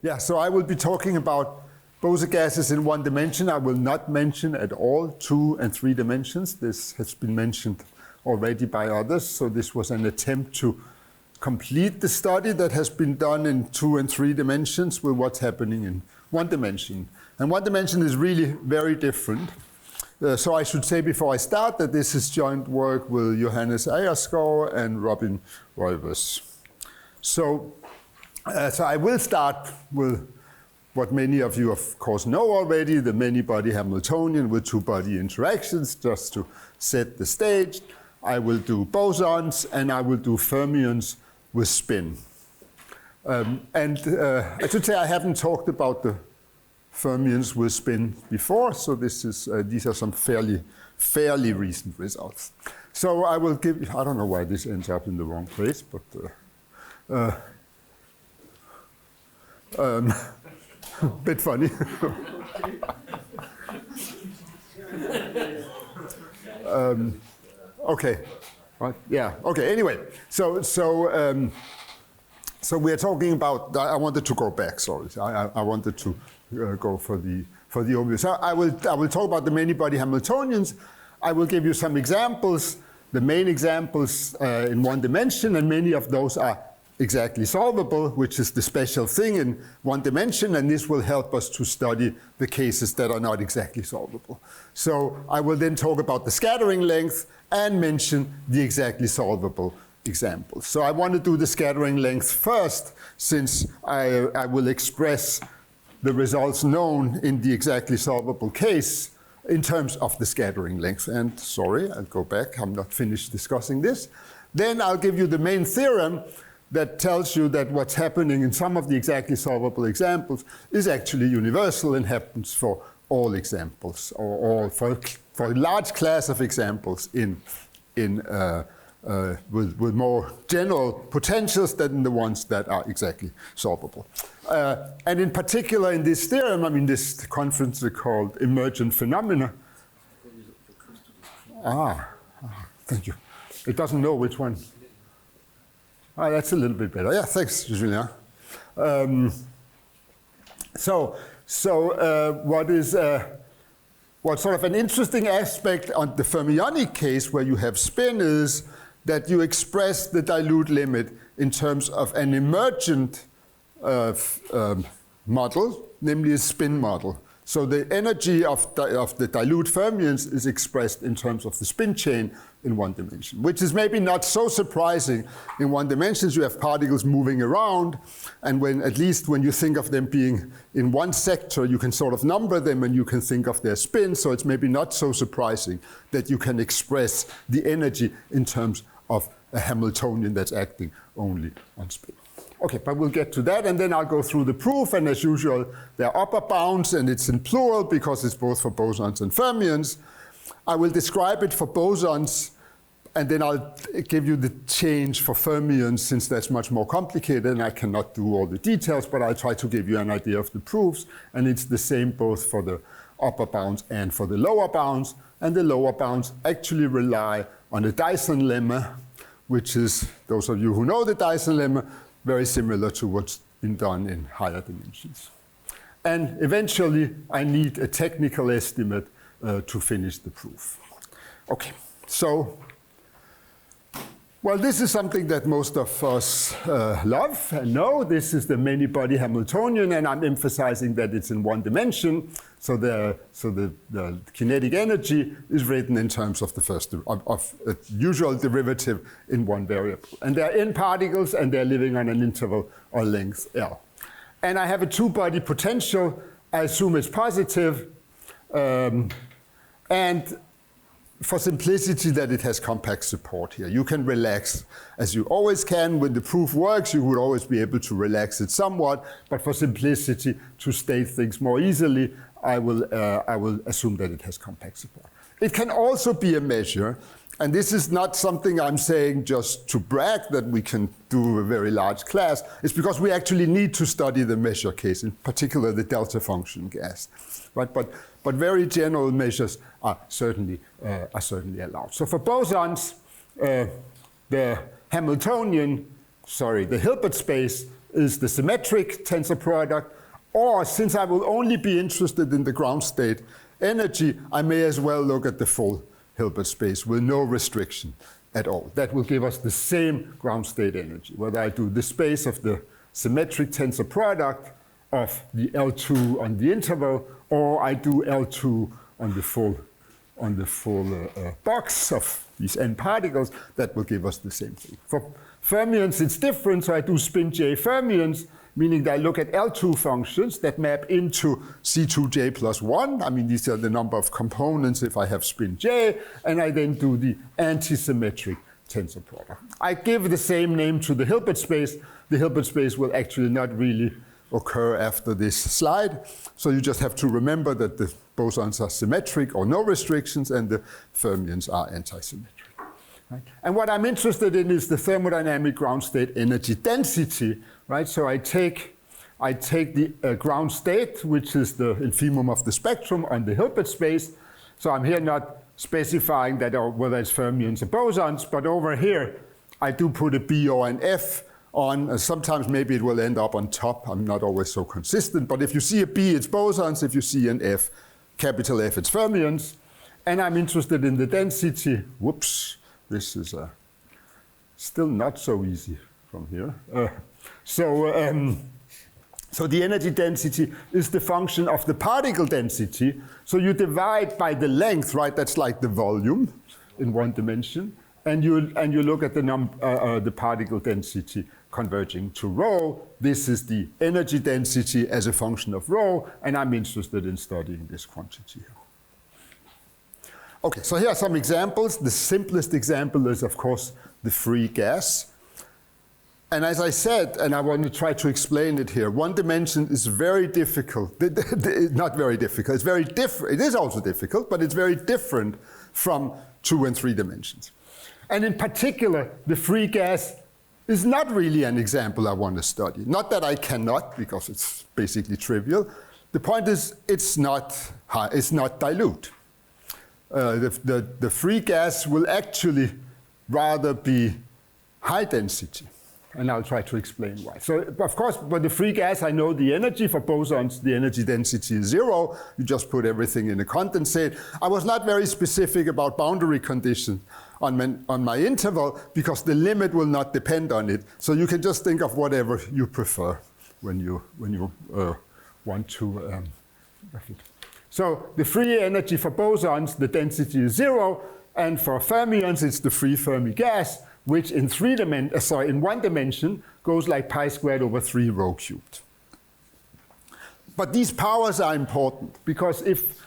Yeah, so I will be talking about boson gases in one dimension. I will not mention at all 2 and 3 dimensions. This has been mentioned already by others. So this was an attempt to complete the study that has been done in 2 and 3 dimensions with what's happening in 1 dimension. And 1 dimension is really very different. So I should say before I start that this is joint work with Johannes Ejersgaard and Robin Roivers. So I will start with what many of you, of course, know already, the many-body Hamiltonian with 2-body interactions, just to set the stage. I will do bosons, and I will do fermions with spin. I should say I haven't talked about the fermions with spin before, so these are some fairly recent results. So I will give, I don't know why this ends up in the wrong place, but bit funny. Okay, right? Yeah. Okay. Anyway, so we are talking about. I wanted to go back. Sorry, I wanted to go for the overview. So I will talk about the many-body Hamiltonians. I will give you some examples, the main examples in 1 dimension, and many of those are exactly solvable, which is the special thing in 1 dimension, and this will help us to study the cases that are not exactly solvable. So I will then talk about the scattering length and mention the exactly solvable examples. So I want to do the scattering length first, since I will express the results known in the exactly solvable case in terms of the scattering length. And sorry, I'll go back, I'm not finished discussing this. Then I'll give you the main theorem that tells you that what's happening in some of the exactly solvable examples is actually universal and happens for all examples, or for a large class of examples with more general potentials than the ones that are exactly solvable. And in particular in this theorem, I mean this conference is called Emergent Phenomena. Thank you. It doesn't know which one. That's a little bit better. Yeah, thanks, Julien. What's sort of an interesting aspect on the fermionic case where you have spin is that you express the dilute limit in terms of an emergent model, namely a spin model. So the energy of the dilute fermions is expressed in terms of the spin chain in 1 dimension, which is maybe not so surprising. In 1 dimension, you have particles moving around, and at least when you think of them being in 1 sector, you can sort of number them and you can think of their spin, so it's maybe not so surprising that you can express the energy in terms of a Hamiltonian that's acting only on spin. Okay, but we'll get to that, and then I'll go through the proof, and as usual, there are upper bounds, and it's in plural because it's both for bosons and fermions. I will describe it for bosons, and then I'll give you the change for fermions, since that's much more complicated, and I cannot do all the details, but I'll try to give you an idea of the proofs, and it's the same both for the upper bounds and for the lower bounds, and the lower bounds actually rely on a Dyson lemma, which is, those of you who know the Dyson lemma, very similar to what's been done in higher dimensions. And eventually, I need a technical estimate to finish the proof. Okay, so, well, this is something that most of us love and know. This is the many-body Hamiltonian, and I'm emphasizing that it's in 1 dimension. So the kinetic energy is written in terms of of a usual derivative in 1 variable. And they're in particles, and they're living on an interval or length L. And I have a 2-body potential. I assume it's positive. And for simplicity, that it has compact support here. You can relax, as you always can. When the proof works, you would always be able to relax it somewhat. But for simplicity, to state things more easily, I will assume that it has compact support. It can also be a measure, and this is not something I'm saying just to brag that we can do a very large class. It's because we actually need to study the measure case, in particular the delta function gas, right? But very general measures are certainly allowed. So for bosons, the Hilbert space is the symmetric tensor product, or since I will only be interested in the ground state energy, I may as well look at the full Hilbert space with no restriction at all. That will give us the same ground state energy, whether I do the space of the symmetric tensor product of the L2 on the interval, or I do L2 on the full box of these n particles. That will give us the same thing. For fermions, it's different, so I do spin J fermions, meaning that I look at L2 functions that map into C2J plus 1. I mean, these are the number of components if I have spin J, and I then do the antisymmetric tensor product. I give the same name to the Hilbert space. The Hilbert space will actually not really occur after this slide, so you just have to remember that the bosons are symmetric or no restrictions, and the fermions are antisymmetric. Right? And what I'm interested in is the thermodynamic ground state energy density. Right? So I take the ground state, which is the infimum of the spectrum on the Hilbert space. So I'm here not specifying that whether it's fermions or bosons, but over here I do put a B or an F on. Sometimes maybe it will end up on top. I'm not always so consistent, but if you see a B, it's bosons. If you see an F, capital F, it's fermions. And I'm interested in the density. Whoops, this is still not so easy from here. So the energy density is the function of the particle density. So you divide by the length, right? That's like the volume in one dimension, and you look at the particle density converging to rho. This is the energy density as a function of rho, and I'm interested in studying this quantity here. Okay, so here are some examples. The simplest example is, of course, the free gas. And as I said, and I want to try to explain it here, one dimension is very difficult. Not very difficult, it's very different. It is also difficult, but it's very different from 2 and 3 dimensions. And in particular, the free gas is not really an example I want to study. Not that I cannot, because it's basically trivial. The point is, it's not dilute. The free gas will actually rather be high density. And I'll try to explain why. So, of course, for the free gas, I know the energy. For bosons, the energy density is 0. You just put everything in a condensate. I was not very specific about boundary conditions on my interval, because the limit will not depend on it. So you can just think of whatever you prefer when you want to. So the free energy for bosons, the density is 0, and for fermions, it's the free Fermi gas, which in one dimension goes like pi squared over 3 rho cubed. But these powers are important, because if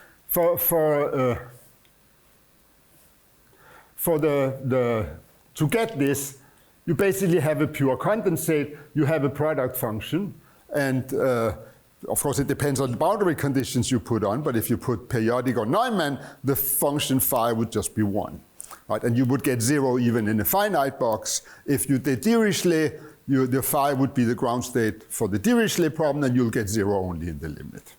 to get this, you basically have a pure condensate, you have a product function, and of course it depends on the boundary conditions you put on, but if you put periodic or Neumann, the function phi would just be 1. Right? And you would get 0 even in a finite box. If you did Dirichlet, the phi would be the ground state for the Dirichlet problem, and you'll get 0 only in the limit.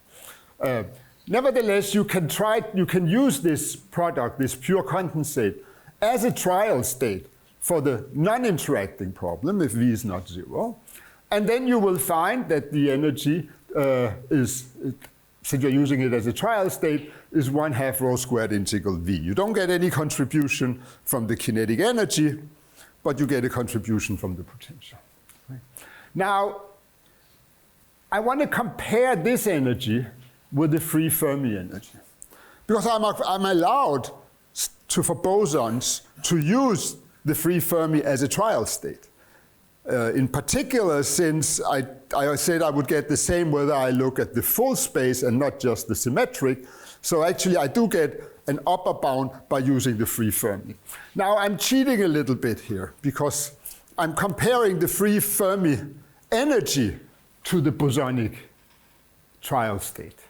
Nevertheless, you can use this product, this pure condensate, as a trial state for the non-interacting problem, if V is not 0. And then you will find that the energy since you're using it as a trial state, is 1/2 rho squared integral V. You don't get any contribution from the kinetic energy, but you get a contribution from the potential. Right? Now, I want to compare this energy with the free Fermi energy, because I'm allowed for bosons to use the free Fermi as a trial state. In particular, since I said I would get the same whether I look at the full space and not just the symmetric. So actually I do get an upper bound by using the free Fermi. Now I'm cheating a little bit here, because I'm comparing the free Fermi energy to the bosonic trial state.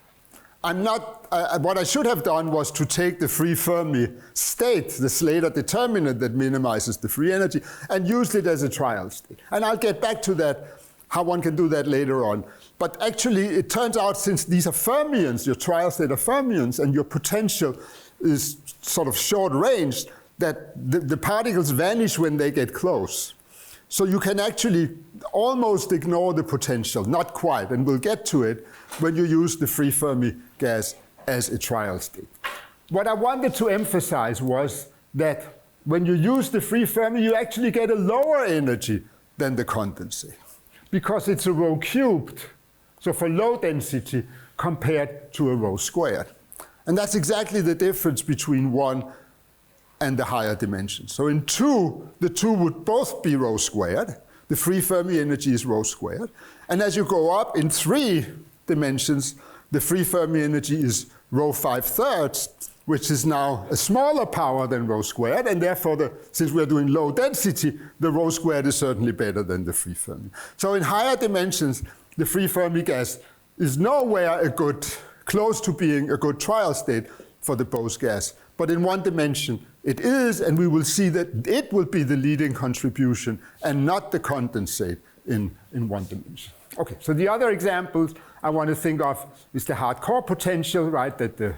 What I should have done was to take the free Fermi state, the Slater determinant that minimizes the free energy, and use it as a trial state. And I'll get back to that, how one can do that later on. But actually, it turns out, since these are fermions, your trial state are fermions, and your potential is sort of short-ranged, that the particles vanish when they get close. So you can actually almost ignore the potential, not quite, and we'll get to it when you use the free Fermi gas as a trial state. What I wanted to emphasize was that when you use the free Fermi, you actually get a lower energy than the condensate, because it's a rho cubed, so for low density compared to a rho squared. And that's exactly the difference between 1 and the higher dimensions. So in 2, the 2 would both be rho squared. The free Fermi energy is rho squared. And as you go up in 3 dimensions, the free Fermi energy is rho 5/3, which is now a smaller power than rho squared, and therefore, since we're doing low density, the rho squared is certainly better than the free Fermi. So in higher dimensions, the free Fermi gas is nowhere close to being a good trial state for the Bose gas. But in 1 dimension, it is, and we will see that it will be the leading contribution and not the condensate in 1 dimension. Okay, so the other examples I want to think of is the hardcore potential, right? That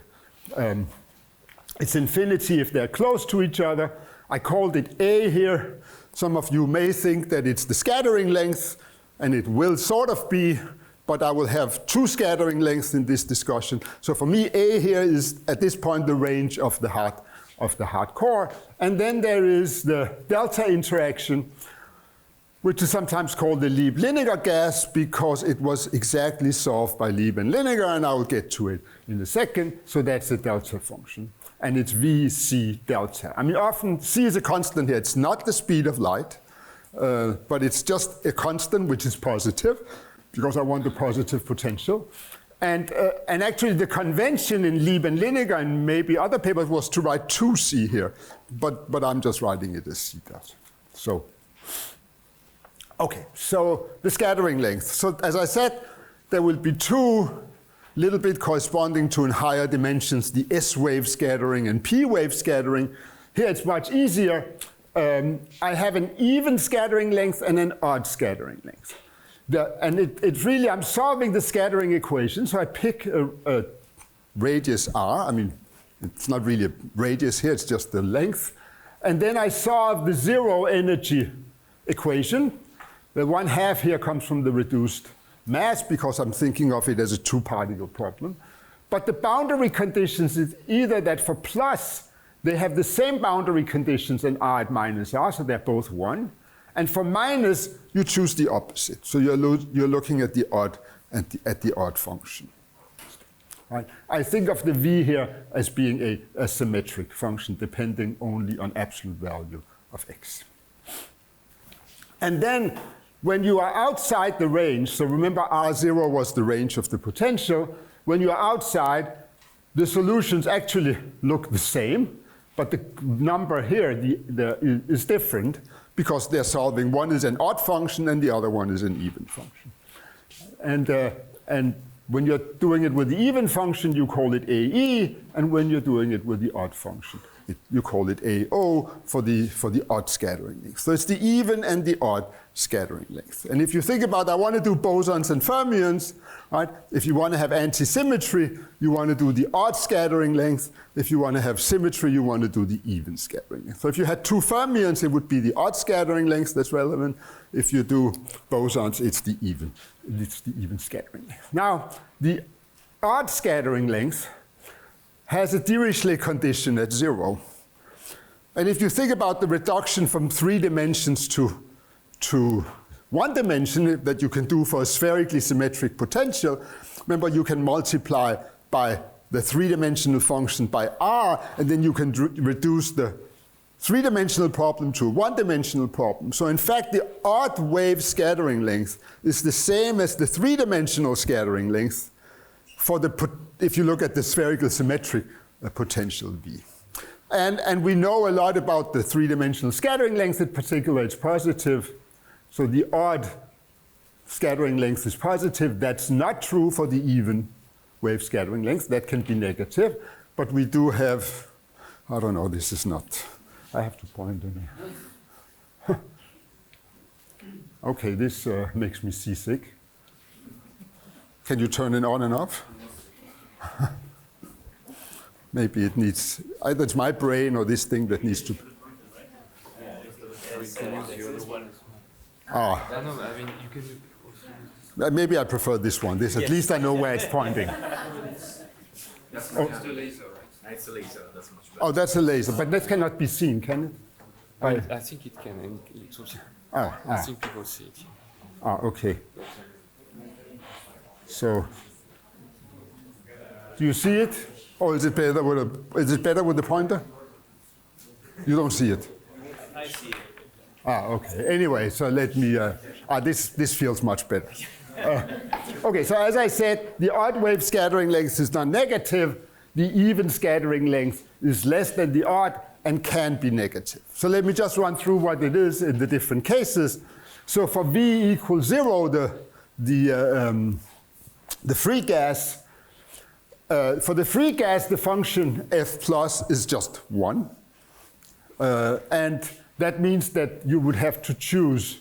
it's infinity if they're close to each other. I called it A here. Some of you may think that it's the scattering length, and it will sort of be, but I will have 2 scattering lengths in this discussion. So for me, A here is, at this point, the range of the hard core. And then there is the delta interaction, which is sometimes called the Lieb-Liniger gas, because it was exactly solved by Lieb and Liniger, and I will get to it in a second. So that's the delta function, and it's VC delta. I mean, often C is a constant here. It's not the speed of light, but it's just a constant, which is positive, because I want the positive potential. And actually the convention in Lieb and Liniger and maybe other papers was to write 2C here, but I'm just writing it as C delta. So, okay, so the scattering length. So as I said, there will be 2 little bit corresponding to in higher dimensions, the S-wave scattering and P-wave scattering. Here it's much easier. I have an even scattering length and an odd scattering length. I'm solving the scattering equation, so I pick a radius r. I mean, it's not really a radius here, it's just the length. And then I solve the 0 energy equation. The 1/2 here comes from the reduced mass, because I'm thinking of it as a 2-particle problem. But the boundary conditions is either that for plus, they have the same boundary conditions and r at minus r, so they're both 1. And for minus, you choose the opposite. So you're looking at the odd and at the odd function. Right? I think of the v here as being a symmetric function, depending only on absolute value of x. And then, when you are outside the range, so remember R0 was the range of the potential, when you are outside, the solutions actually look the same, but the number here is different, because they're solving, one is an odd function and the other one is an even function. And when you're doing it with the even function, you call it AE, and when you're doing it with the odd function, you call it AO for the odd scattering length. So it's the even and the odd scattering length. And if you think about, I want to do bosons and fermions, right? If you want to have anti-symmetry, you want to do the odd scattering length. If you want to have symmetry, you want to do the even scattering length. So if you had 2 fermions, it would be the odd scattering length that's relevant. If you do bosons, it's the even scattering length. Now, the odd scattering length has a Dirichlet condition at 0. And if you think about the reduction from 3 dimensions to 1 dimension that you can do for a spherically symmetric potential, remember you can multiply by the 3-dimensional function by r, and then you can reduce the 3-dimensional problem to a 1-dimensional problem. So in fact, the odd wave scattering length is the same as the 3-dimensional scattering length if you look at the spherical symmetric potential V. And we know a lot about the 3-dimensional scattering length. In particular, it's positive. So the odd scattering length is positive. That's not true for the even wave scattering length. That can be negative. But we do have, I don't know, this is not, I have to point in here. Okay, this makes me seasick. Can you turn it on and off? Maybe it needs, either it's my brain or this thing that needs to. Maybe I prefer this one. This, at least I know where it's pointing. That's the laser, right? It's a laser, that's much better. Oh, that's a laser, but that cannot be seen, can it? I think it can, and it's also, I think people see it. Okay. So, do you see it, or is it better with the pointer? You don't see it. I see it. Okay. Anyway, so let me. This feels much better. Okay. So as I said, the odd wave scattering length is non-negative. The even scattering length is less than the odd and can be negative. So let me just run through what it is in the different cases. So for V equals 0, the free gas. For the free gas, the function f plus is just 1. And that means that you would have to choose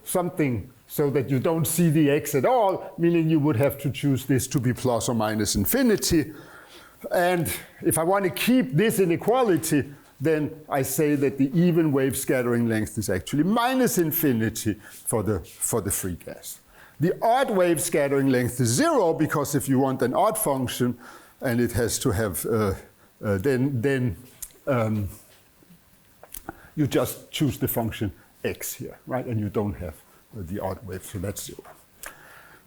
something so that you don't see the x at all, meaning you would have to choose this to be plus or minus infinity. And if I want to keep this inequality, then I say that the even wave scattering length is actually minus infinity for the free gas. The odd wave scattering length is 0, because if you want an odd function and it has to have, you just choose the function x here, right? And you don't have the odd wave, so that's 0.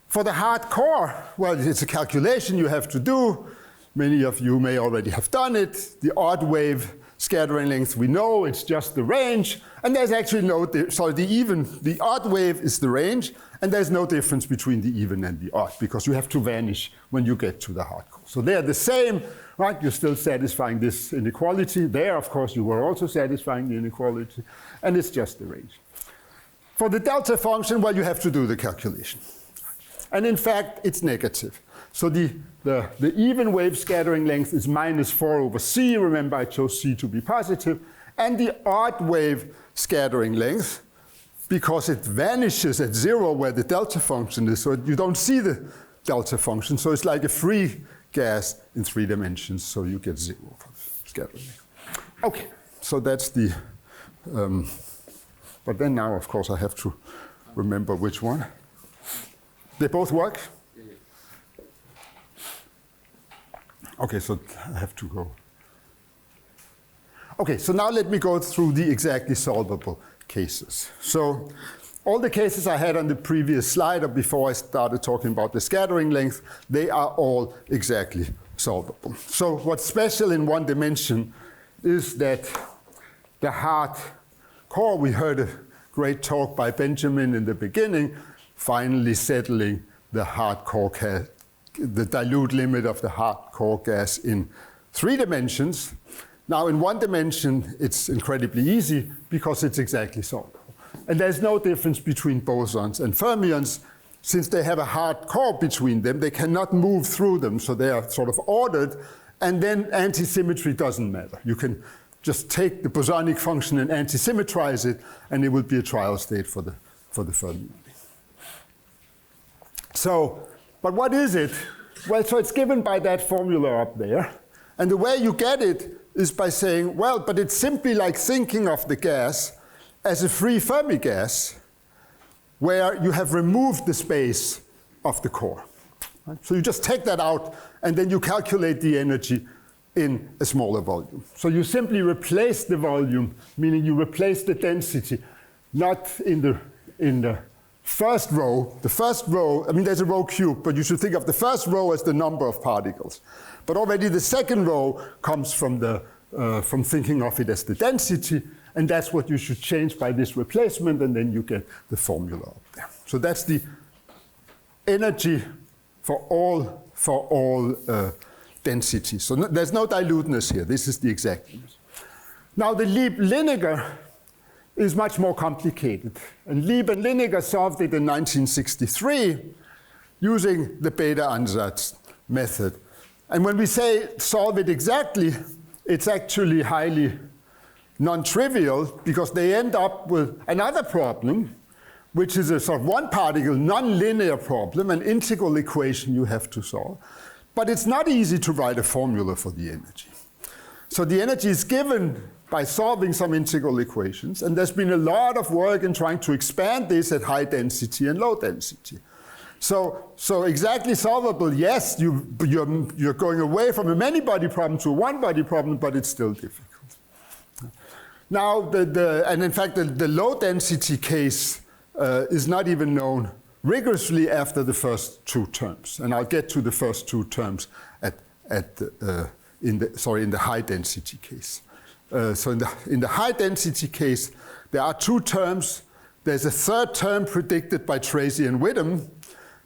For the hard core, well, it's a calculation you have to do. Many of you may already have done it. The odd wave scattering length, we know it's just the range, and there's actually the odd wave is the range, and there's no difference between the even and the odd, because you have to vanish when you get to the hard core. So they're the same, right? You're still satisfying this inequality. There, of course, you were also satisfying the inequality, and it's just the range. For the delta function, well, you have to do the calculation. And in fact, it's negative. So the even wave scattering length is minus 4 over c. Remember, I chose c to be positive. And the odd wave scattering length, because it vanishes at 0 where the delta function is, so you don't see the delta function. So it's like a free gas in 3 dimensions, so you get 0 for scattering length. Okay, so that's the, but then now, of course, I have to remember which one. They both work? Okay, so I have to go. Okay, so now let me go through the exactly solvable cases. So all the cases I had on the previous slide, or before I started talking about the scattering length, they are all exactly solvable. So what's special in one dimension is that the hard core, we heard a great talk by Benjamin in the beginning, finally settling the hard core gas, the dilute limit of the hard core gas in 3 dimensions. Now in 1 dimension, it's incredibly easy because it's exactly solvable. And there's no difference between bosons and fermions. Since they have a hard core between them, they cannot move through them, so they are sort of ordered, and then anti-symmetry doesn't matter. You can just take the bosonic function and anti-symmetrize it, and it will be a trial state for the fermion. So, but what is it? Well, so it's given by that formula up there. And the way you get it is by saying, well, but it's simply like thinking of the gas as a free Fermi gas where you have removed the space of the core. Right? So you just take that out, and then you calculate the energy in a smaller volume. So you simply replace the volume, meaning you replace the density, not in the first row. The first row, I mean, there's a row cube, but you should think of the first row as the number of particles. But already the second row comes from thinking of it as the density, and that's what you should change by this replacement, and then you get the formula up there. So that's the energy for all densities. So there's no diluteness here. This is the exactness. Now the Lieb-Lineker is much more complicated. And Lieb and Lineker solved it in 1963 using the beta-ansatz method. And when we say solve it exactly, it's actually highly non-trivial, because they end up with another problem, which is a sort of one-particle non-linear problem, an integral equation you have to solve. But it's not easy to write a formula for the energy. So the energy is given by solving some integral equations. And there's been a lot of work in trying to expand this at high density and low density. So exactly solvable, yes, you're going away from a many-body problem to a one-body problem, but it's still difficult. Now, and in fact, the low-density case is not even known rigorously after the first two terms. And I'll get to the first two terms in the high-density case. So in the high-density case, there are two terms. There's a third term predicted by Tracy and Whittam,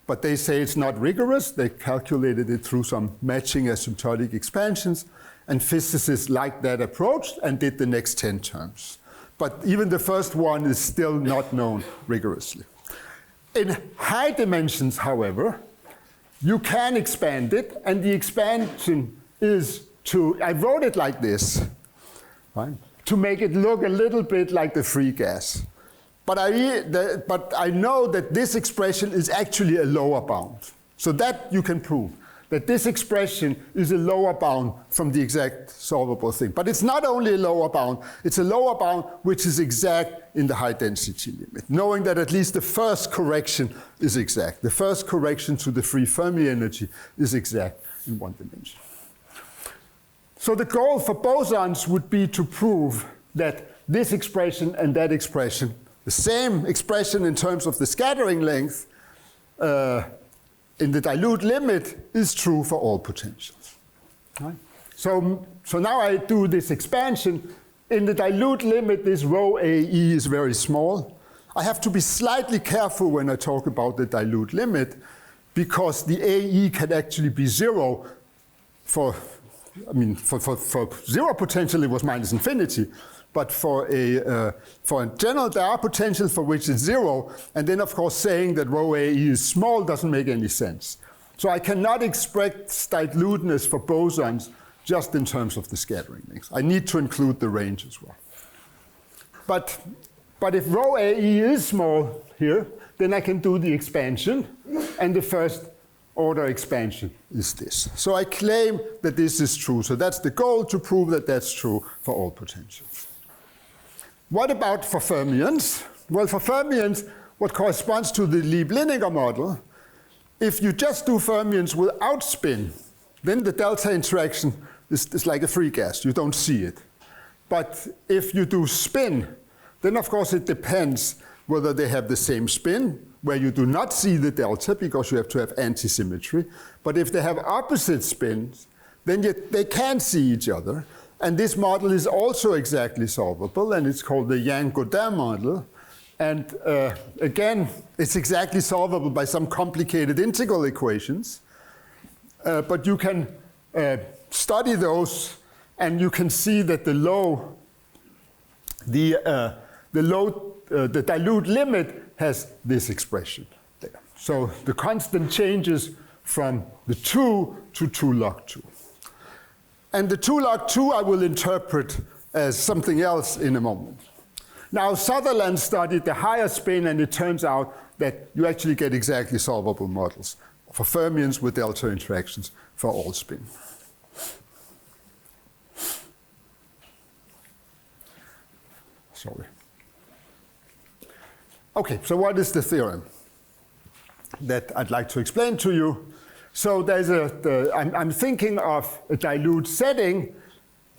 but they say it's not rigorous. They calculated it through some matching asymptotic expansions, and physicists liked that approach and did the next 10 terms. But even the first one is still not known rigorously. In high dimensions, however, you can expand it, and the expansion is I wrote it like this, right, to make it look a little bit like the free gas. But I know that this expression is actually a lower bound. So that you can prove, that this expression is a lower bound from the exact solvable thing. But it's not only a lower bound, it's a lower bound which is exact in the high density limit, knowing that at least the first correction is exact. The first correction to the free Fermi energy is exact in one dimension. So the goal for bosons would be to prove that this expression and that expression, the same expression in terms of the scattering length in the dilute limit, is true for all potentials. Right? So now I do this expansion. In the dilute limit, this rho AE is very small. I have to be slightly careful when I talk about the dilute limit, because the AE can actually be zero for zero potential it was minus infinity. But for in general, there are potentials for which it's zero, and then of course saying that rho AE is small doesn't make any sense. So I cannot express diluteness for bosons just in terms of the scattering length. I need to include the range as well. But if rho AE is small here, then I can do the expansion, and the first order expansion is this. So I claim that this is true. So that's the goal, to prove that that's true for all potentials. What about for fermions? Well, for fermions, what corresponds to the Lieb-Liniger model, if you just do fermions without spin, then the delta interaction is like a free gas. You don't see it. But if you do spin, then of course it depends whether they have the same spin, where you do not see the delta because you have to have anti-symmetry. But if they have opposite spins, then they can see each other. And this model is also exactly solvable, and it's called the Yang-Godin model. And again, it's exactly solvable by some complicated integral equations. But you can study those, and you can see that the dilute limit has this expression there. So the constant changes from the 2 to 2 log 2. And the 2 log 2 I will interpret as something else in a moment. Now, Sutherland studied the higher spin, and it turns out that you actually get exactly solvable models for fermions with delta interactions for all spin. Sorry. Okay, so what is the theorem that I'd like to explain to you? So there's I'm thinking of a dilute setting.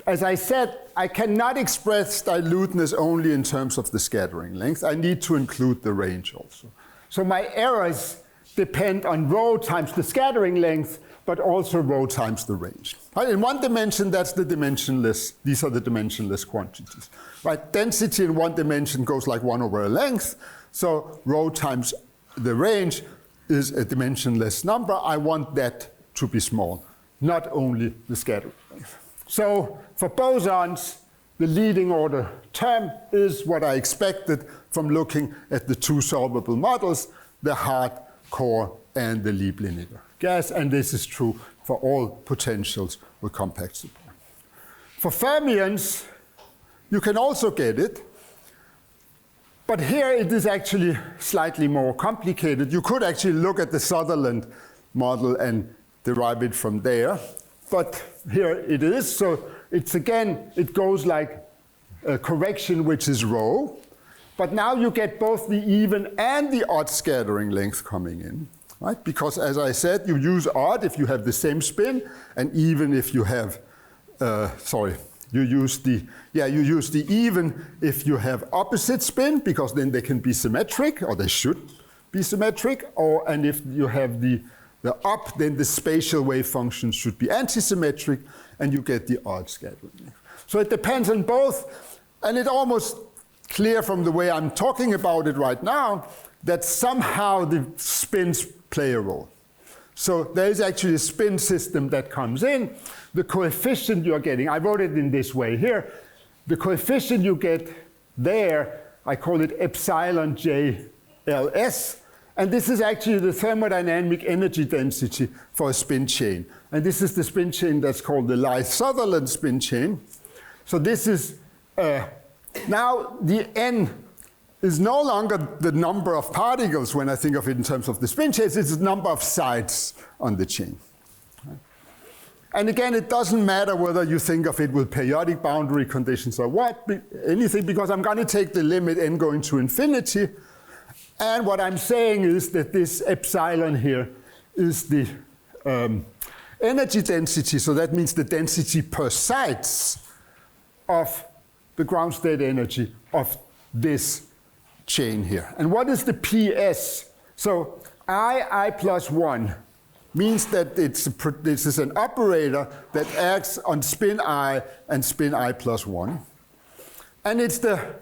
As I said, I cannot express diluteness only in terms of the scattering length. I need to include the range also. So my errors depend on rho times the scattering length, but also rho times the range. Right? In one dimension, that's the dimensionless. These are the dimensionless quantities. Right? Density in one dimension goes like 1 over a length. So rho times the range is a dimensionless number. I want that to be small, not only the scattering length. So for bosons, the leading order term is what I expected from looking at the two solvable models, the hard core and the Lieb-Liniger gas, and this is true for all potentials with compact support. For fermions, you can also get it, but here it is actually slightly more complicated. You could actually look at the Sutherland model and derive it from there, but here it is. So it's again, it goes like correction, which is rho. But now you get both the even and the odd scattering length coming in, right? Because as I said, you use odd if you have the same spin, and even if you have, you use the even if you have opposite spin, because then they can be symmetric, or they should be symmetric, and if you have the up, then the spatial wave function should be antisymmetric, and you get the odd scattering length. So it depends on both, and it's almost clear from the way I'm talking about it right now that somehow the spins play a role. So there is actually a spin system that comes in. The coefficient you're getting, I wrote it in this way here. The coefficient you get there, I call it epsilon j ls. And this is actually the thermodynamic energy density for a spin chain. And this is the spin chain that's called the Lie-Sutherland spin chain. So this is, now the n is no longer the number of particles when I think of it in terms of the spin chains, it's the number of sides on the chain. And again, it doesn't matter whether you think of it with periodic boundary conditions or what, anything, because I'm going to take the limit n going to infinity. And what I'm saying is that this epsilon here is the energy density, so that means the density per sides of the ground state energy of this chain here. And what is the PS? So I plus 1 means that this is an operator that acts on spin I and spin I plus 1. And it's the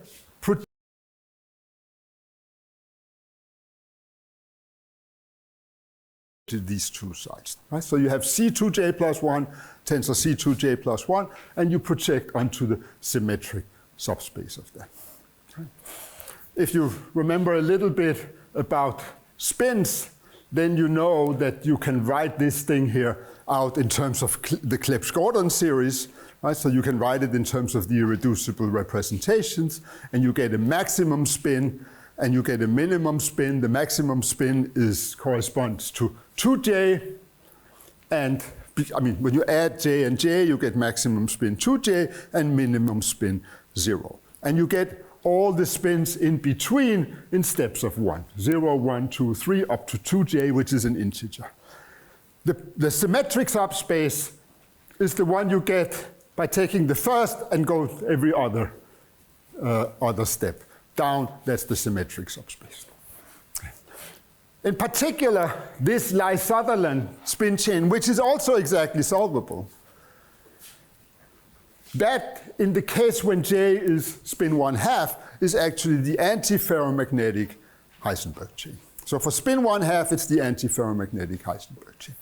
to these two sides. Right? So you have C2j plus 1, tensor C2j plus 1, and you project onto the symmetric subspace of that. Okay. If you remember a little bit about spins, then you know that you can write this thing here out in terms of the Clebsch-Gordon series. Right? So you can write it in terms of the irreducible representations, and you get a maximum spin and you get a minimum spin. The maximum spin corresponds to 2j, and I mean, when you add j and j, you get maximum spin 2j and minimum spin 0. And you get all the spins in between in steps of 1. 0, 1, 2, 3, up to 2j, which is an integer. The symmetric subspace is the one you get by taking the first and go every other step down. That's the symmetric subspace. In particular, this Lie-Sutherland spin chain, which is also exactly solvable, that in the case when J is spin 1/2 is actually the antiferromagnetic Heisenberg chain. So for spin 1/2, it's the antiferromagnetic Heisenberg chain.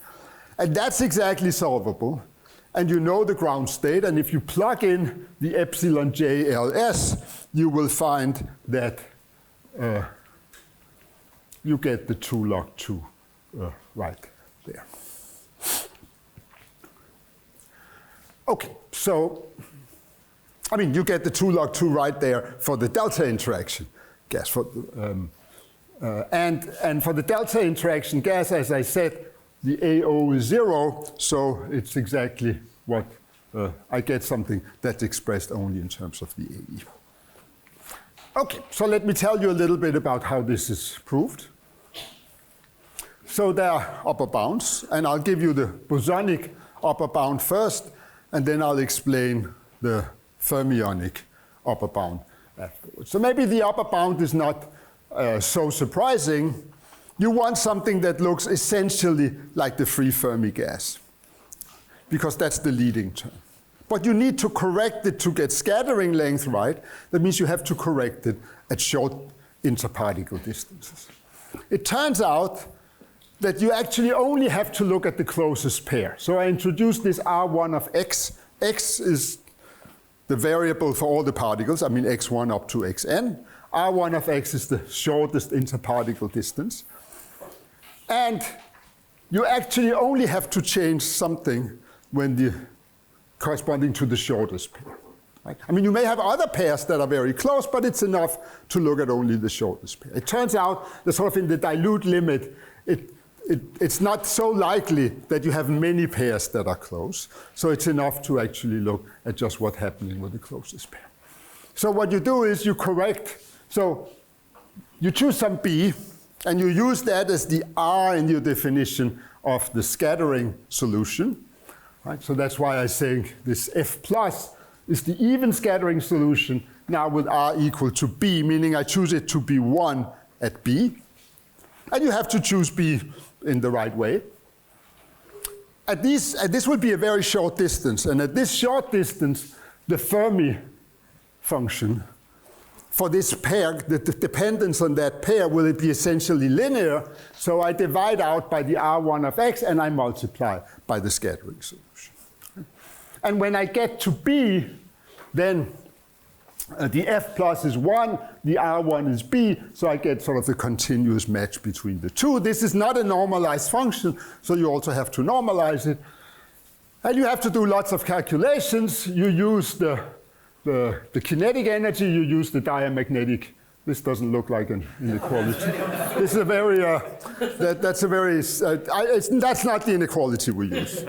And that's exactly solvable. And you know the ground state, and if you plug in the epsilon JLS, you will find that you get the 2 log 2 right there. Okay, so, I mean, you get the 2 log 2 right there for the delta interaction gas. And for the delta interaction gas, as I said, the AO is 0, so it's exactly what I get something that's expressed only in terms of the AE. Okay, so let me tell you a little bit about how this is proved. So there are upper bounds, and I'll give you the bosonic upper bound first, and then I'll explain the fermionic upper bound afterwards. So maybe the upper bound is not so surprising. You want something that looks essentially like the free Fermi gas, because that's the leading term. But you need to correct it to get scattering length right. That means you have to correct it at short interparticle distances. It turns out that you actually only have to look at the closest pair. So I introduced this R1 of x. X is the variable for all the particles, I mean x1 up to xn. R1 of x is the shortest interparticle distance. And you actually only have to change something when corresponding to the shortest pair. Right? I mean, you may have other pairs that are very close, but it's enough to look at only the shortest pair. It turns out that sort of in the dilute limit, it's not so likely that you have many pairs that are close. So it's enough to actually look at just what's happening with the closest pair. So what you do is you correct. So you choose some B, and you use that as the R in your definition of the scattering solution. Right? So that's why I say this F plus is the even scattering solution now with R equal to B, meaning I choose it to be 1 at B. And you have to choose B in the right way. This will be a very short distance, and at this short distance, the Fermi function for this pair, the dependence on that pair, will it be essentially linear? So I divide out by the R1 of x, and I multiply by the scattering solution. And when I get to B, then the F plus is 1, the R1 is B, so I get sort of the continuous match between the two. This is not a normalized function, so you also have to normalize it. And you have to do lots of calculations. You use the kinetic energy, you use the diamagnetic. This doesn't look like an inequality. This is a very, that's not the inequality we use.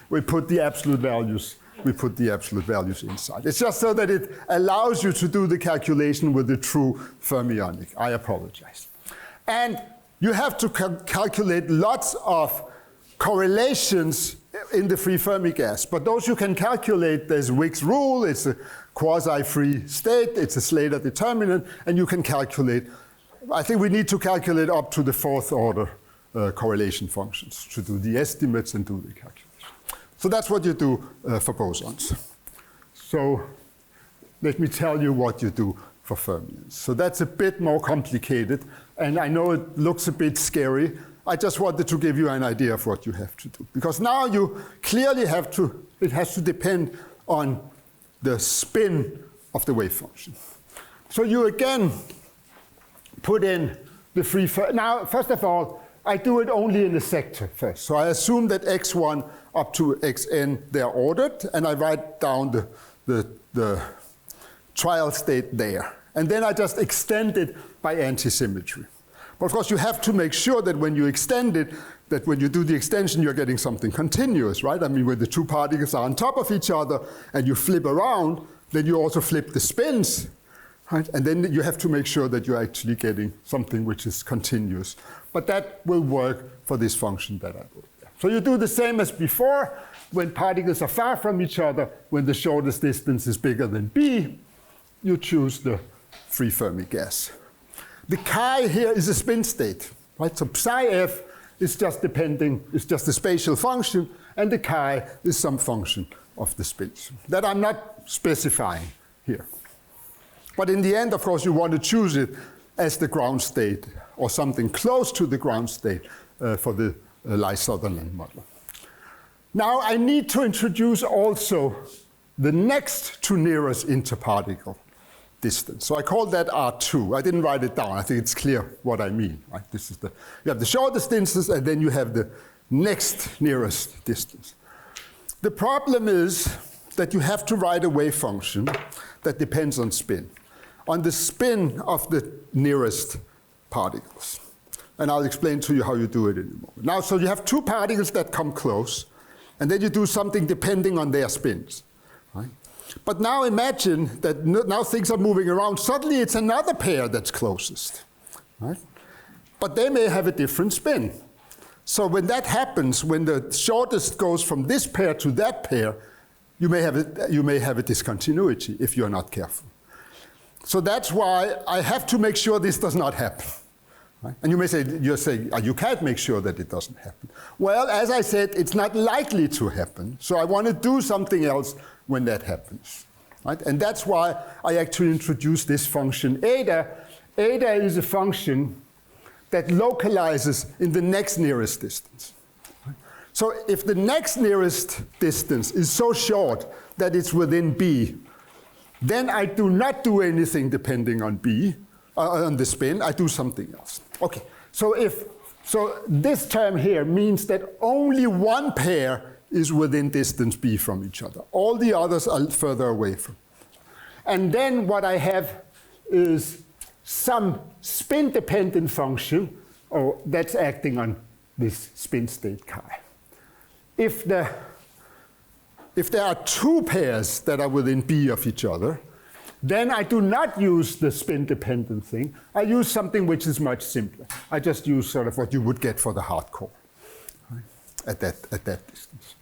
We put the absolute values. We put the absolute values inside. It's just so that it allows you to do the calculation with the true fermionic. I apologize. And you have to calculate lots of correlations in the free Fermi gas. But those you can calculate, there's Wick's rule, it's a quasi-free state, it's a Slater determinant, and you can calculate. I think we need to calculate up to the 4th order correlation functions to do the estimates and do the calculation. So that's what you do for bosons. So let me tell you what you do for fermions. So that's a bit more complicated, and I know it looks a bit scary. I just wanted to give you an idea of what you have to do. Because now you clearly have to, it has to depend on the spin of the wave function. So you again put in the free, now first of all, I do it only in the sector first. So I assume that x1 up to xn, they're ordered, and I write down the trial state there. And then I just extend it by antisymmetry. But of course, you have to make sure that when you extend it, that when you do the extension, you're getting something continuous, right? I mean, when the two particles are on top of each other and you flip around, then you also flip the spins, right? And then you have to make sure that you're actually getting something which is continuous. But that will work for this function that I wrote there. So you do the same as before. When particles are far from each other, when the shortest distance is bigger than b, you choose the free Fermi gas. The chi here is a spin state, right? So psi f is just depending, it's just a spatial function, and the chi is some function of the spins that I'm not specifying here. But in the end, of course, you want to choose it as the ground state or something close to the ground state for the Lie-Sutherland model. Now I need to introduce also the next to nearest interparticle distance. So I call that R2. I didn't write it down. I think it's clear what I mean. Right? This is you have the shortest distance, and then you have the next nearest distance. The problem is that you have to write a wave function that depends on spin, on the spin of the nearest particles. And I'll explain to you how you do it in a moment. Now, so you have two particles that come close, and then you do something depending on their spins. Right? But now imagine that now things are moving around. Suddenly it's another pair that's closest. Right? But they may have a different spin. So when that happens, when the shortest goes from this pair to that pair, you may have a discontinuity if you're not careful. So that's why I have to make sure this does not happen. Right? And you may say, you're saying, you can't make sure that it doesn't happen. Well, as I said, it's not likely to happen. So I want to do something else when that happens. Right? And that's why I actually introduced this function eta. Eta is a function that localizes in the next nearest distance. So if the next nearest distance is so short that it's within b, then I do not do anything depending on b, on the spin. I do something else. Okay, so this term here means that only one pair is within distance b from each other. All the others are further away from. And then what I have is some spin-dependent function that's acting on this spin state chi. If the if there are two pairs that are within B of each other, then I do not use the spin-dependent thing. I use something which is much simpler. I just use sort of what you would get for the hard core, right, at that distance.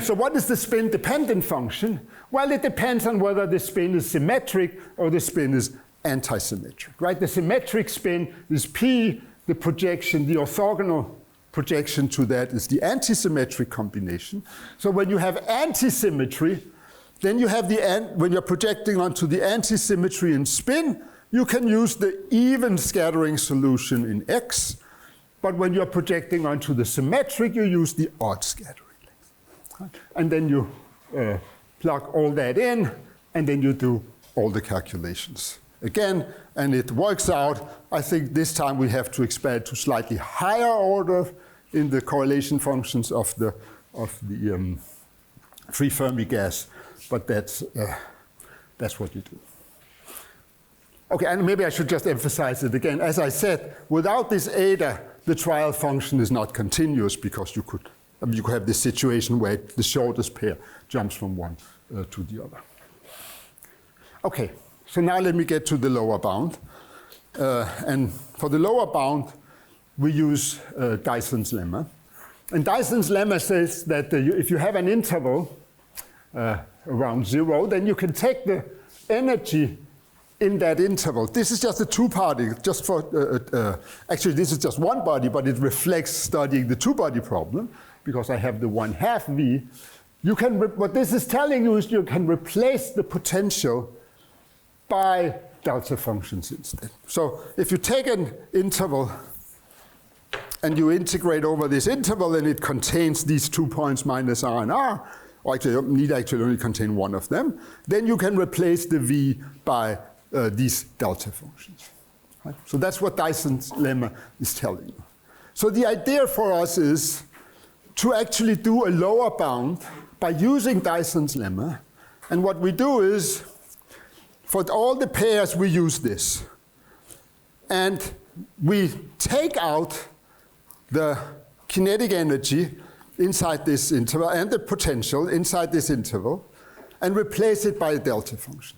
So what is the spin-dependent function? Well, it depends on whether the spin is symmetric or the spin is antisymmetric, right? The symmetric spin is P, the projection, the orthogonal projection to that is the antisymmetric combination. So when you have antisymmetry, then you have when you're projecting onto the antisymmetry in spin, you can use the even scattering solution in X, but when you're projecting onto the symmetric, you use the odd scattering length. And then you plug all that in, and then you do all the calculations again, and it works out. I think this time we have to expand to slightly higher order in the correlation functions of the free Fermi gas, but that's what you do. Okay, and maybe I should just emphasize it again. As I said, without this eta, the trial function is not continuous because you could have this situation where the shortest pair jumps from one to the other. Okay, so now let me get to the lower bound. And for the lower bound, we use Dyson's lemma. And Dyson's lemma says that if you have an interval around 0, then you can take the energy in that interval. This is just a two-body, just for, actually this is just one body, but it reflects studying the two-body problem, because I have the 1/2 V. You can, what this is telling you is you can replace the potential by delta functions instead. So if you take an interval and you integrate over this interval and it contains these 2 points minus R and R, or actually you need actually only contain one of them, then you can replace the V by these delta functions. Right? So that's what Dyson's lemma is telling you. So the idea for us is to actually do a lower bound by using Dyson's lemma. And what we do is, for all the pairs, we use this. And we take out the kinetic energy inside this interval and the potential inside this interval and replace it by a delta function.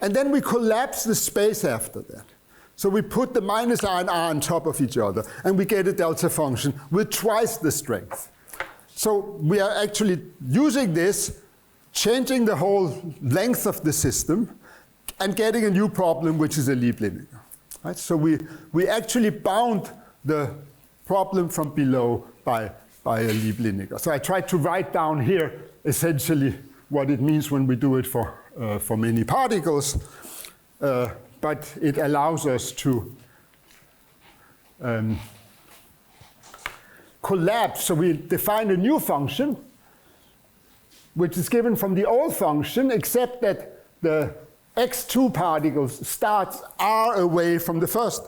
And then we collapse the space after that. So we put the minus R and R on top of each other, and we get a delta function with twice the strength. So we are actually using this, changing the whole length of the system, and getting a new problem, which is a Lieb-Linear. Right? So we actually bound the problem from below by a Lieb-Linear. So I tried to write down here essentially what it means when we do it for many particles, but it allows us to collapse. So we define a new function, which is given from the old function, except that the x2 particles starts R away from the first.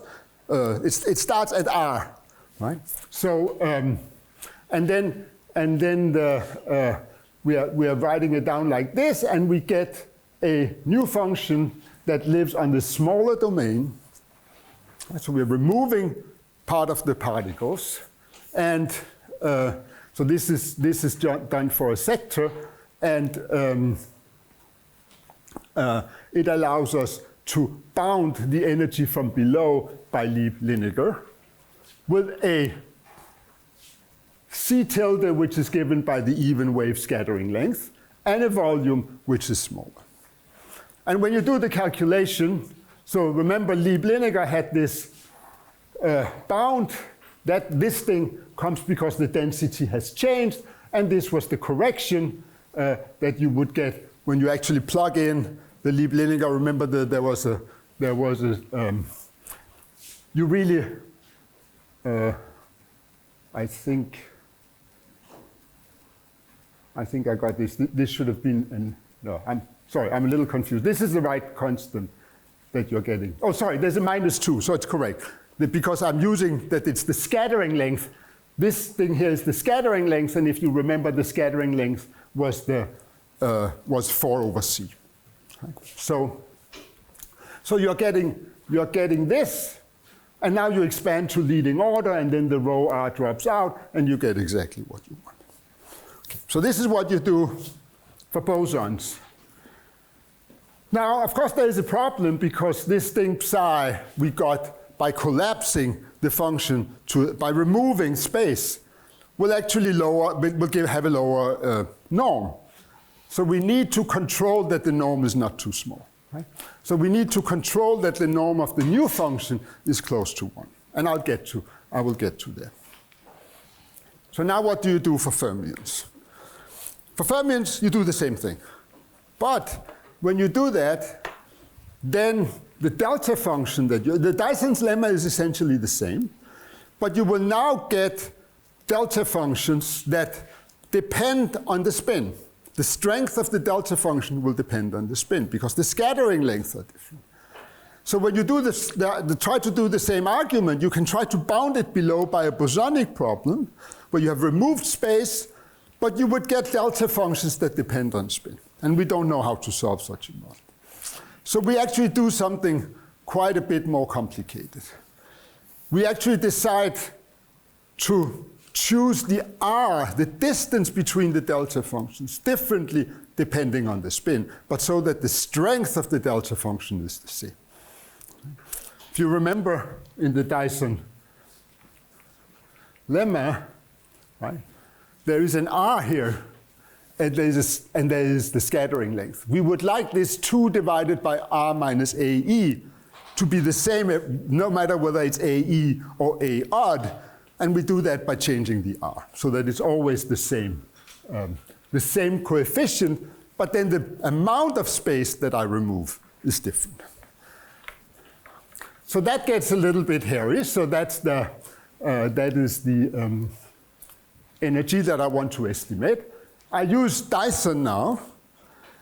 It starts at R, right? So and then we are writing it down like this, and we get a new function that lives on the smaller domain. So we're removing part of the particles, and so this is done for a sector, and it allows us to bound the energy from below by Lieb-Linear with a C tilde, which is given by the even wave scattering length, and a volume which is smaller. And when you do the calculation, so remember Lieb-Linear had this bound, that this thing comes because the density has changed, and this was the correction that you would get when you actually plug in the Lieb-Linear. Remember that there was a you really, I think I got this. This should have been, no, I'm sorry, I'm a little confused. This is the right constant that you're getting. Oh, sorry, there's a -2, so it's correct. Because I'm using that it's the scattering length. This thing here is the scattering length, and if you remember, the scattering length was was 4/c. So you're getting this, and now you expand to leading order, and then the rho R drops out, and you get exactly what you want. Okay. So this is what you do for bosons. Now, of course, there is a problem because this thing psi we got by collapsing the function by removing space will actually have a lower norm. So we need to control that the norm is not too small. Right? So we need to control that the norm of the new function is close to 1. And I will get to that. So now what do you do for fermions? For fermions, you do the same thing. But when you do that, then the delta function the Dyson's lemma is essentially the same, but you will now get delta functions that depend on the spin. The strength of the delta function will depend on the spin because the scattering lengths are different. So when you do this, try to do the same argument, you can try to bound it below by a bosonic problem where you have removed space, but you would get delta functions that depend on spin. And we don't know how to solve such a model. So we actually do something quite a bit more complicated. We actually decide to choose the r, the distance between the delta functions, differently depending on the spin, but so that the strength of the delta function is the same. If you remember in the Dyson lemma, right, there is an r here, and there is the scattering length. We would like this 2 divided by r minus ae to be the same no matter whether it's ae or a odd, and we do that by changing the r, so that it's always the same coefficient, but then the amount of space that I remove is different. So that gets a little bit hairy. So that is the energy that I want to estimate. I use Dyson now,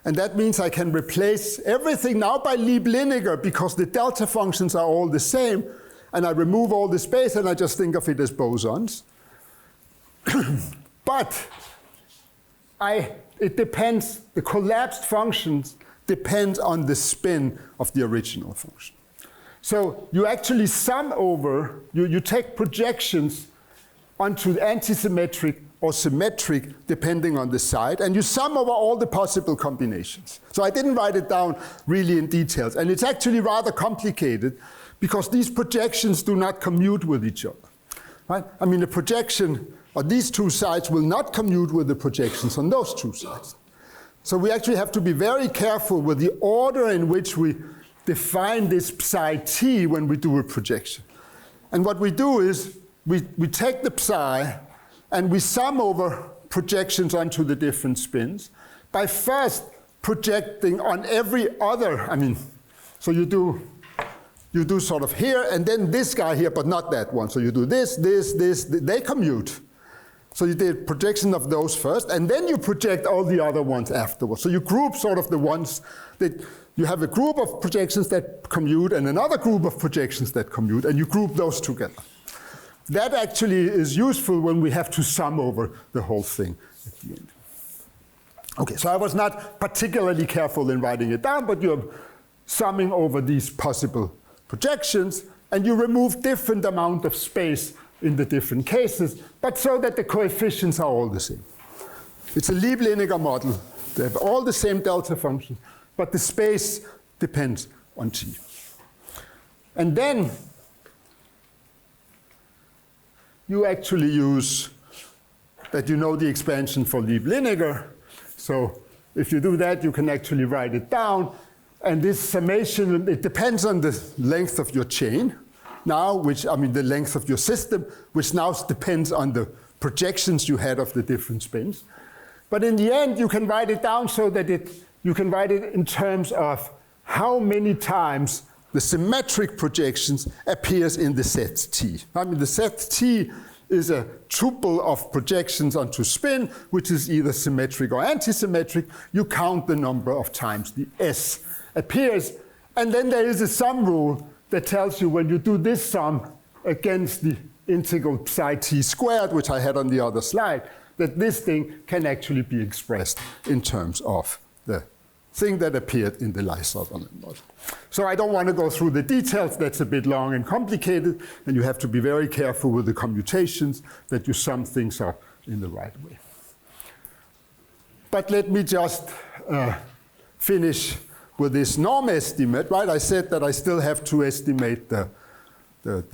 and that means I can replace everything now by Lieb-Liniger because the delta functions are all the same, and I remove all the space and I just think of it as bosons. But it depends, the collapsed functions depend on the spin of the original function. So you actually sum over, you take projections onto the antisymmetric or symmetric, depending on the side, and you sum over all the possible combinations. So I didn't write it down really in details, and it's actually rather complicated because these projections do not commute with each other. Right? I mean, the projection on these two sides will not commute with the projections on those two sides. So we actually have to be very careful with the order in which we define this psi t when we do a projection. And what we do is we take the psi and we sum over projections onto the different spins by first projecting on every other, so you do sort of here and then this guy here, but not that one. So you do this, they commute. So you did projection of those first, and then you project all the other ones afterwards. So you group sort of the ones that you have a group of projections that commute and another group of projections that commute, and you group those together. That actually is useful when we have to sum over the whole thing at the end. Okay, so I was not particularly careful in writing it down, but you're summing over these possible projections, and you remove different amount of space in the different cases, but so that the coefficients are all the same. It's a Lieb-Liniger model. They have all the same delta functions, but the space depends on t. And then you actually use that you know the expansion for Lieb-Liniger. So if you do that, you can actually write it down. And this summation, it depends on the length of your chain now, the length of your system, which now depends on the projections you had of the different spins. But in the end, you can write it down so that you can write it in terms of how many times the symmetric projections appears in the set T. The set T is a tuple of projections onto spin, which is either symmetric or antisymmetric. You count the number of times the S appears, and then there is a sum rule that tells you when you do this sum against the integral psi t squared, which I had on the other slide, that this thing can actually be expressed in terms of the thing that appeared in the Lie-Sutherland model. So I don't want to go through the details. That's a bit long and complicated, and you have to be very careful with the commutations that you sum things up in the right way. But let me just finish with this norm estimate, right? I said that I still have to estimate the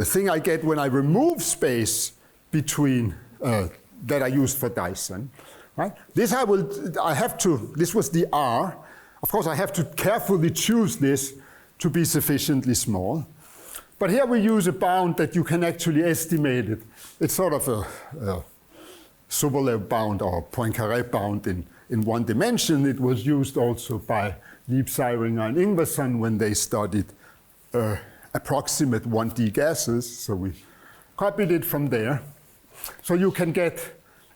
thing I get when I remove space between that I used for Dyson, right? This this was the R. Of course, I have to carefully choose this to be sufficiently small. But here we use a bound that you can actually estimate it. It's sort of a Solovej bound or Poincaré bound in one dimension. It was used also by Liebseiringer and Ingwersen when they studied approximate 1D gases. So we copied it from there. So you can get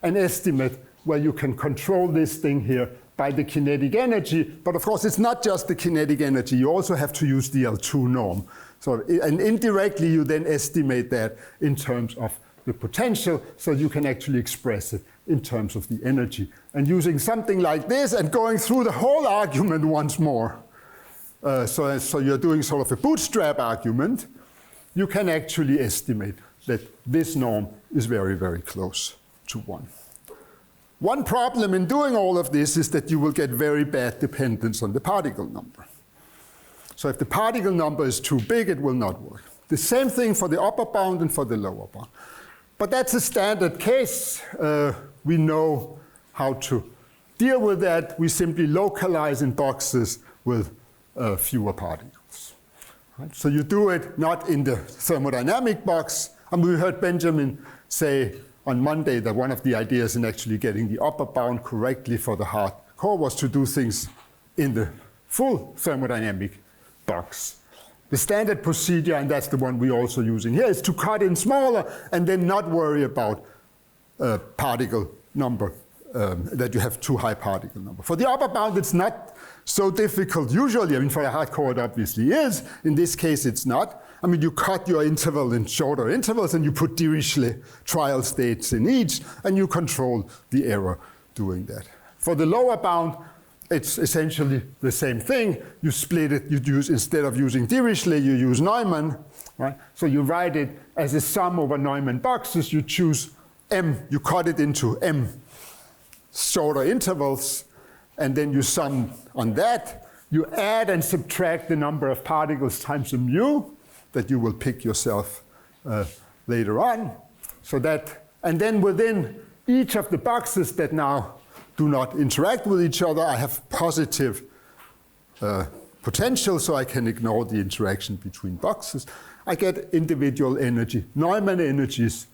an estimate where you can control this thing here by the kinetic energy. But of course, it's not just the kinetic energy. You also have to use the L2 norm. So, and indirectly, you then estimate that in terms of the potential, so you can actually express it in terms of the energy. And using something like this and going through the whole argument once more, so you're doing sort of a bootstrap argument, you can actually estimate that this norm is very, very close to 1. One problem in doing all of this is that you will get very bad dependence on the particle number. So if the particle number is too big, it will not work. The same thing for the upper bound and for the lower bound. But that's a standard case. We know how to deal with that. We simply localize in boxes with fewer particles. Right? So you do it not in the thermodynamic box. And we heard Benjamin say on Monday that one of the ideas in actually getting the upper bound correctly for the hard core was to do things in the full thermodynamic box. The standard procedure, and that's the one we're also using here, is to cut in smaller and then not worry about particle number, that you have too high particle number. For the upper bound, it's not so difficult usually. I mean, for a hard core, it obviously is. In this case, it's not. I mean, you cut your interval in shorter intervals and you put Dirichlet trial states in each, and you control the error doing that. For the lower bound, it's essentially the same thing. You split it, instead of using Dirichlet, you use Neumann, right? So you write it as a sum over Neumann boxes. You choose M, you cut it into M shorter intervals, and then you sum on that. You add and subtract the number of particles times a mu that you will pick yourself later on. So that, and then within each of the boxes that now do not interact with each other, I have positive potential, so I can ignore the interaction between boxes. I get individual energy, Neumann energies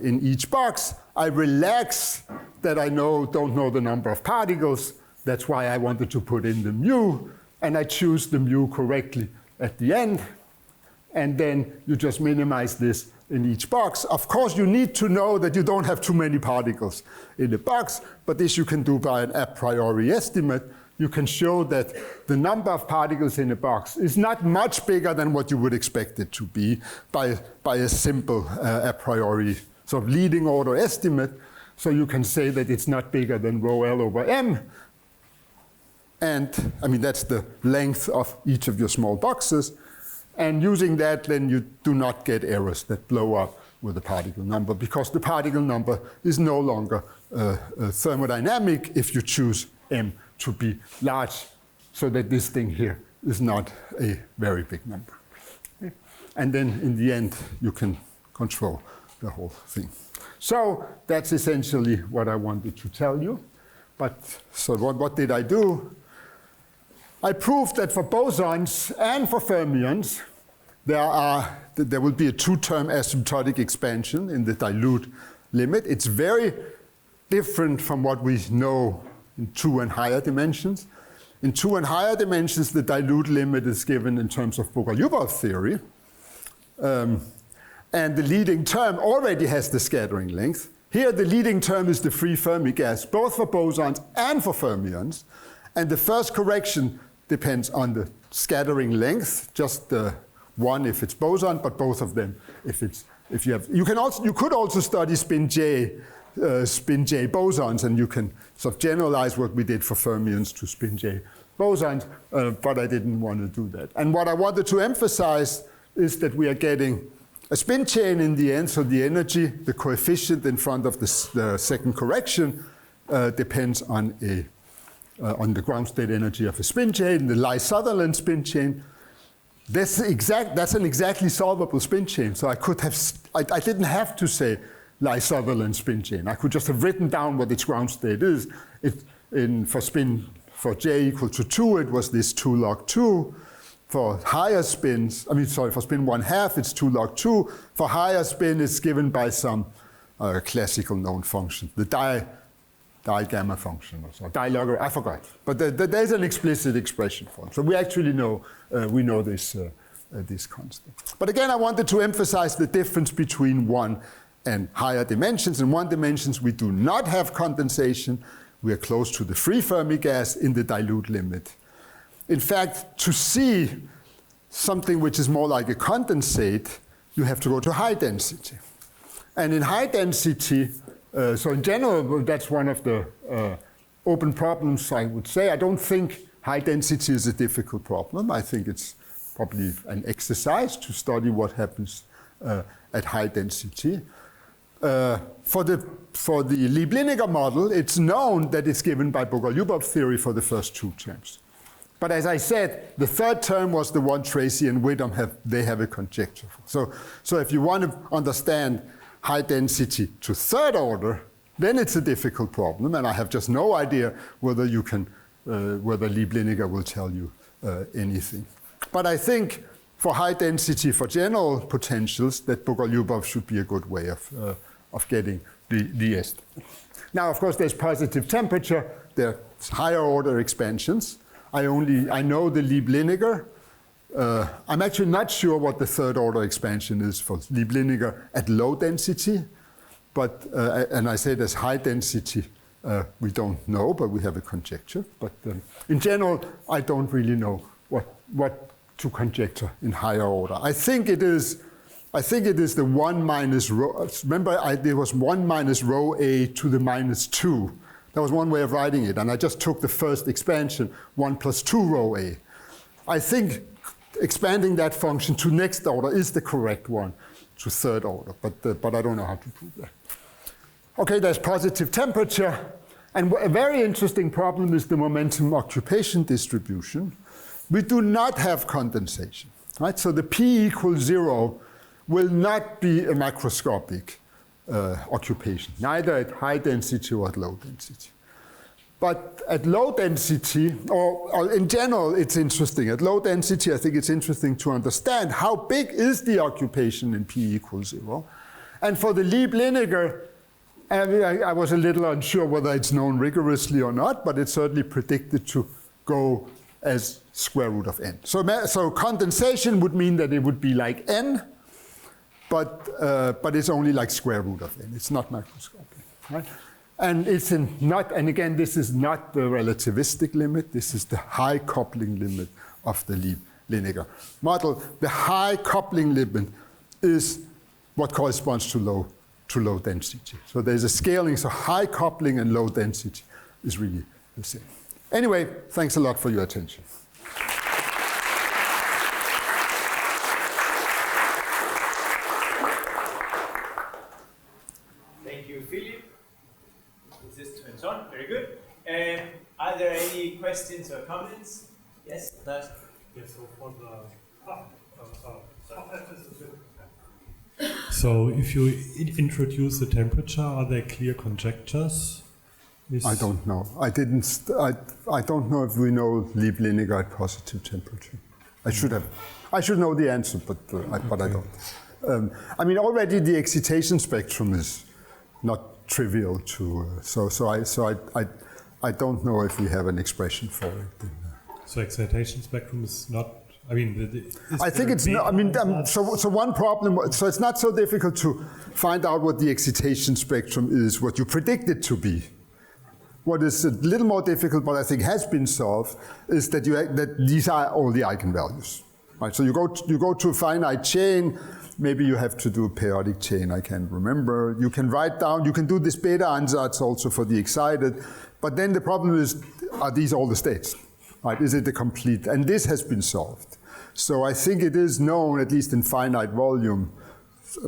in each box. I relax that I don't know the number of particles. That's why I wanted to put in the mu, and I choose the mu correctly at the end. And then you just minimize this in each box. Of course, you need to know that you don't have too many particles in the box, but this you can do by an a priori estimate. You can show that the number of particles in a box is not much bigger than what you would expect it to be by a simple a priori sort of leading order estimate. So you can say that it's not bigger than rho L over M. And I mean, that's the length of each of your small boxes. And using that, then you do not get errors that blow up with the particle number, because the particle number is no longer thermodynamic if you choose M to be large, so that this thing here is not a very big number. Okay? And then in the end, you can control the whole thing. So that's essentially what I wanted to tell you. But so what did I do? I proved that for bosons and for fermions, there will be a two-term asymptotic expansion in the dilute limit. It's very different from what we know in 2 and higher dimensions. In 2 and higher dimensions, the dilute limit is given in terms of Bogoliubov theory. And the leading term already has the scattering length. Here, the leading term is the free Fermi gas, both for bosons and for fermions. And the first correction depends on the scattering length, just one if it's boson, but both of them if you have. You could also study spin J bosons, and you can sort of generalize what we did for fermions to spin J bosons, but I didn't want to do that. And what I wanted to emphasize is that we are getting a spin chain in the end, so the energy, the coefficient in front of the second correction depends on a on the ground state energy of a spin chain, the Lie-Sutherland spin chain. That's an exactly solvable spin chain. So I didn't have to say Lie-Sutherland spin chain. I could just have written down what its ground state is. For j equal to 2, it was this 2 log 2. For higher spins, for spin 1/2, it's 2 log 2. For higher spin, it's given by some classical known function, the di-gamma function or so, di-logarithm, I forgot. But there's an explicit expression for it. So we actually know, this constant. But again, I wanted to emphasize the difference between 1 and higher dimensions. In 1 dimensions, we do not have condensation. We are close to the free Fermi gas in the dilute limit. In fact, to see something which is more like a condensate, you have to go to high density. And in high density, so in general, that's one of the open problems, I would say. I don't think high density is a difficult problem. I think it's probably an exercise to study what happens at high density. For the Lieb-Lineker model, it's known that it's given by Bogoliubov theory for the first 2 terms. But as I said, the third term was the one Tracy and Whittam have a conjecture for. So if you want to understand high density to third order, then it's a difficult problem, and I have just no idea whether whether Lieb-Lineker will tell you anything. But I think for high density, for general potentials, that Bogoliubov should be a good way of getting the estimate. Now, of course, there's positive temperature, there's higher order expansions. I know the Lieb-Lineker. I'm actually not sure what the third order expansion is for Lieb-Lineker at low density, but and I say there's high density. We don't know, but we have a conjecture. But in general, I don't really know what to conjecture in higher order. I think it is the 1 minus rho. Remember, there was 1 minus rho a to the minus 2. That was one way of writing it, and I just took the first expansion, 1 plus 2 rho a. I think expanding that function to next order is the correct one to third order, but I don't know how to prove that. Okay, there's positive temperature, and a very interesting problem is the momentum occupation distribution. We do not have condensation, right? So the P equals 0 will not be a macroscopic occupation, neither at high density or at low density. But at low density, or in general, it's interesting. At low density, I think it's interesting to understand how big is the occupation in P equals 0. And for the Lieb-Lineker, I was a little unsure whether it's known rigorously or not, but it's certainly predicted to go as square root of n. So condensation would mean that it would be like n, but it's only like square root of n. It's not macroscopic, right? And and again, this is not the relativistic limit. This is the high coupling limit of the Lieb-Lineker model. The high coupling limit is what corresponds to low density. So there's a scaling. So high coupling and low density is really the same. Anyway, thanks a lot for your attention. On. Very good. Are there any questions or comments? Yes, that. Yes, so if you introduce the temperature, are there clear conjectures? I don't know. I don't know if we know Lieb-Lineker at positive temperature. I should have. I should know the answer, but I don't. I mean, already the excitation spectrum is not trivial to. I don't know if we have an expression for it. So excitation spectrum is not. I mean, I think it's not. I mean, so one problem. So it's not so difficult to find out what the excitation spectrum is, what you predict it to be. What is a little more difficult, but I think has been solved, is that that these are all the eigenvalues. Right. So you go to a finite chain. Maybe you have to do a periodic chain. I can't remember. You can write down. You can do this beta ansatz also for the excited. But then the problem is, are these all the states? Right? Is it the complete? And this has been solved. So I think it is known, at least in finite volume,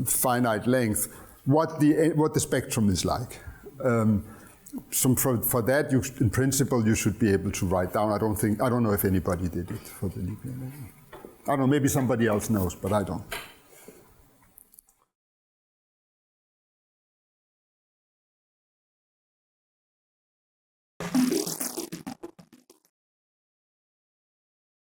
finite length, what the spectrum is like. for that, in principle, you should be able to write down. I don't know if anybody did it for the nuclear. I don't know, maybe somebody else knows, but I don't.